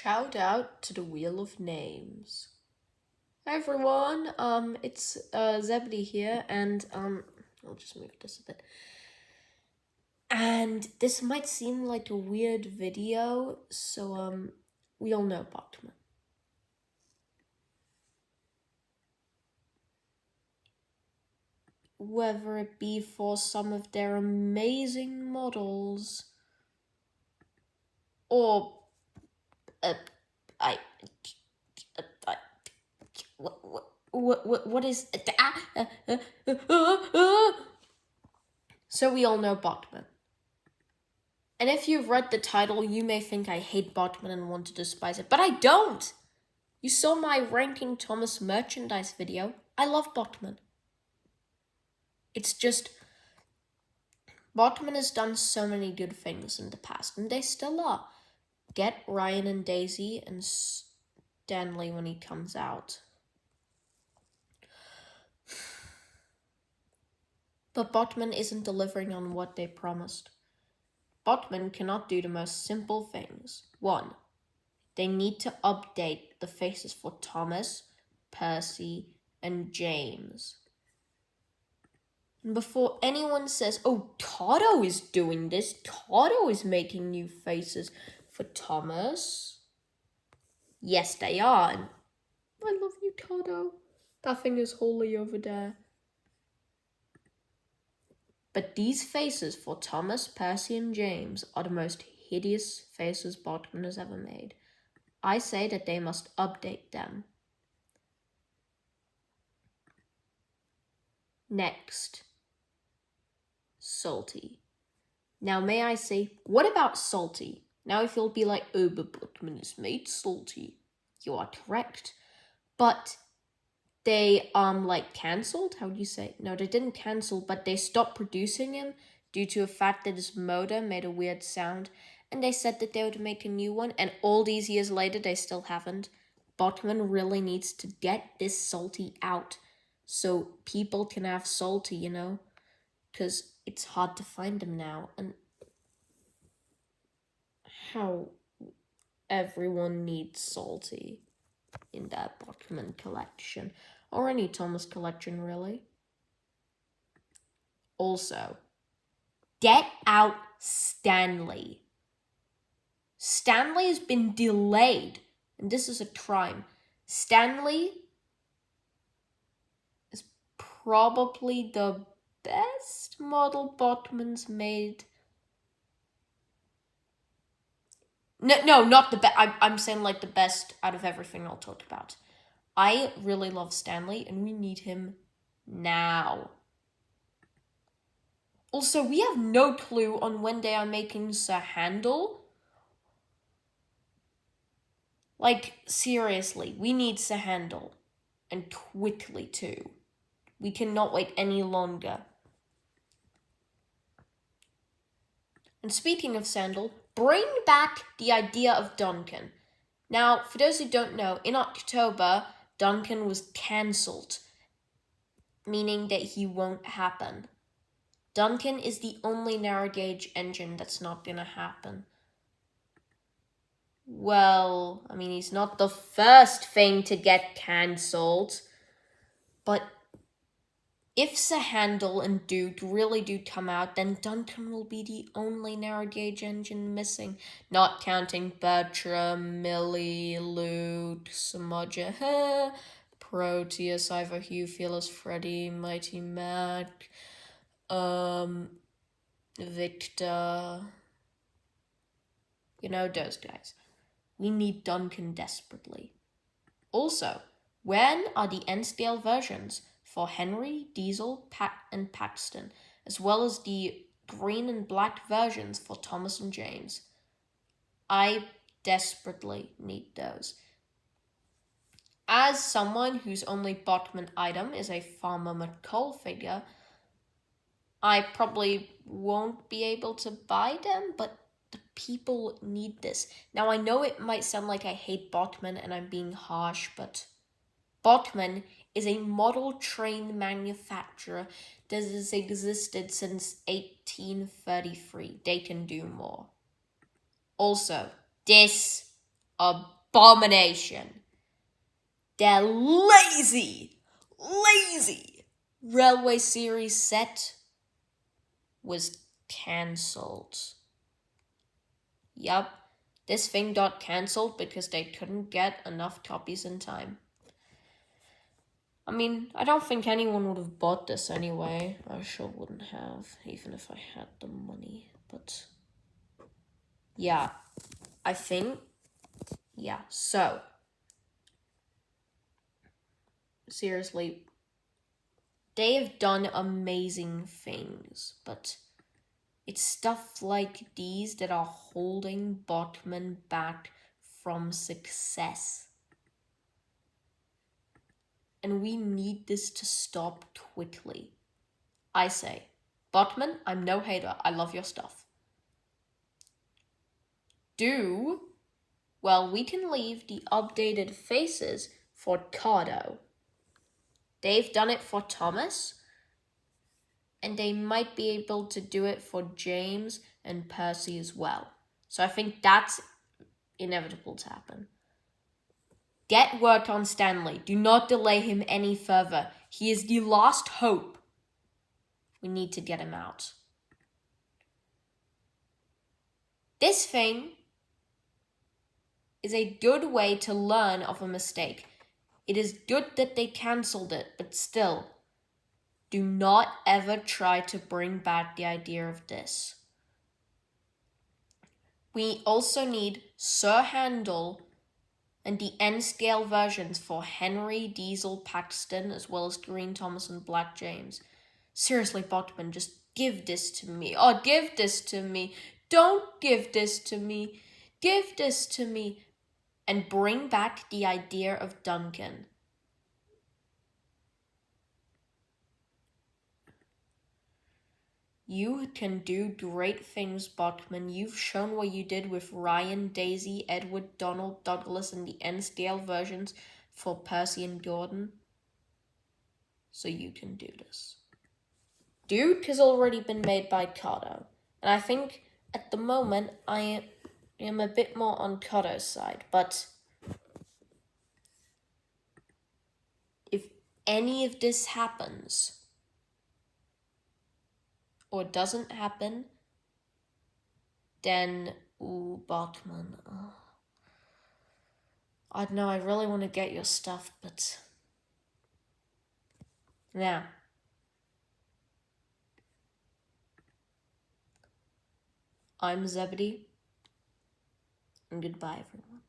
Shout out to the Wheel of Names. Hi everyone, it's Zebedee here, and I'll just move this a bit. And this might seem like a weird video, so we all know Bachmann. Whether it be for some of their amazing models, or what is so we all know Bachmann. And if you've read the title, you may think I hate Bachmann and want to despise it, but I don't. You saw my ranking Thomas merchandise video. I love Bachmann. It's just Bachmann has done so many good things in the past, and they still are. Get Ryan and Daisy and Stanley when he comes out. But Bachmann isn't delivering on what they promised. Bachmann cannot do the most simple things. 1. They need to update the faces for Thomas, Percy, and James. And before anyone says, oh, Toto is doing this, Toto is making new faces for Thomas. Yes, they are. And I love you, Toto. That thing is holy over there. But these faces for Thomas, Percy, and James are the most hideous faces Bachmann has ever made. I say that they must update them. Next, Salty. Now may I say, what about Salty? Now if you'll be like, oh, but Bachmann has made Salty. You are correct. But they, cancelled? How do you say? No, they didn't cancel, but they stopped producing him due to the fact that his motor made a weird sound. And they said that they would make a new one, and all these years later, they still haven't. Bachmann really needs to get this Salty out so people can have Salty, you know? Because it's hard to find them now, and how everyone needs Salty in that Bachmann collection, or any Thomas collection, really. Also, get out Stanley. Stanley has been delayed, and this is a crime. Stanley is probably the best model Bachmann's made. No, not the best. I'm saying like the best out of everything I'll talk about. I really love Stanley, and we need him now. Also, we have no clue on when they are making Sir Handel. Like, seriously, we need Sir Handel. And quickly, too. We cannot wait any longer. And speaking of Sandal, bring back the idea of Duncan. Now, for those who don't know, in October, Duncan was cancelled, meaning that he won't happen. Duncan is the only narrow gauge engine that's not gonna happen. Well, I mean, he's not the first thing to get cancelled, but if Sir Handel and Duke really do come out, then Duncan will be the only narrow gauge engine missing, not counting Bertram, Millie, Luke, Smudger, Proteus, Ivor, Hugh, Fearless Freddy, Mighty Mac, Victor, you know, those guys. We need Duncan desperately. Also, when are the N-scale versions for Henry, Diesel, and Paxton, as well as the green and black versions for Thomas and James? I desperately need those. As someone whose only Bachmann item is a Farmer McCall figure, I probably won't be able to buy them, but the people need this. Now, I know it might sound like I hate Bachmann and I'm being harsh, but Bachmann is a model train manufacturer that has existed since 1833. They can do more. Also, this abomination. Their lazy railway series set was cancelled. Yup, this thing got cancelled because they couldn't get enough copies in time. I mean, I don't think anyone would have bought this anyway. I sure wouldn't have, even if I had the money. But yeah, I think, yeah. So, seriously, they have done amazing things, but it's stuff like these that are holding Bachmann back from success. And we need this to stop quickly. I say, Bachmann, I'm no hater. I love your stuff. Well, we can leave the updated faces for Cardo. They've done it for Thomas, and they might be able to do it for James and Percy as well. So I think that's inevitable to happen. Get work on Stanley. Do not delay him any further. He is the last hope. We need to get him out. This thing is a good way to learn of a mistake. It is good that they cancelled it, but still, do not ever try to bring back the idea of this. We also need Sir Handel and the N-scale versions for Henry, Diesel, Paxton, as well as Green Thomas and Black James. Seriously, Bachmann, just give this to me. Oh, give this to me. Don't give this to me. Give this to me. And bring back the idea of Duncan. You can do great things, Bachmann. You've shown what you did with Ryan, Daisy, Edward, Donald, Douglas, and the N-scale versions for Percy and Gordon. So you can do this. Duke has already been made by Cardo. And I think at the moment I am a bit more on Cardo's side. But if any of this happens or doesn't happen, then, Bachmann. I don't know, I really want to get your stuff, but yeah. I'm Zebedee, and goodbye, everyone.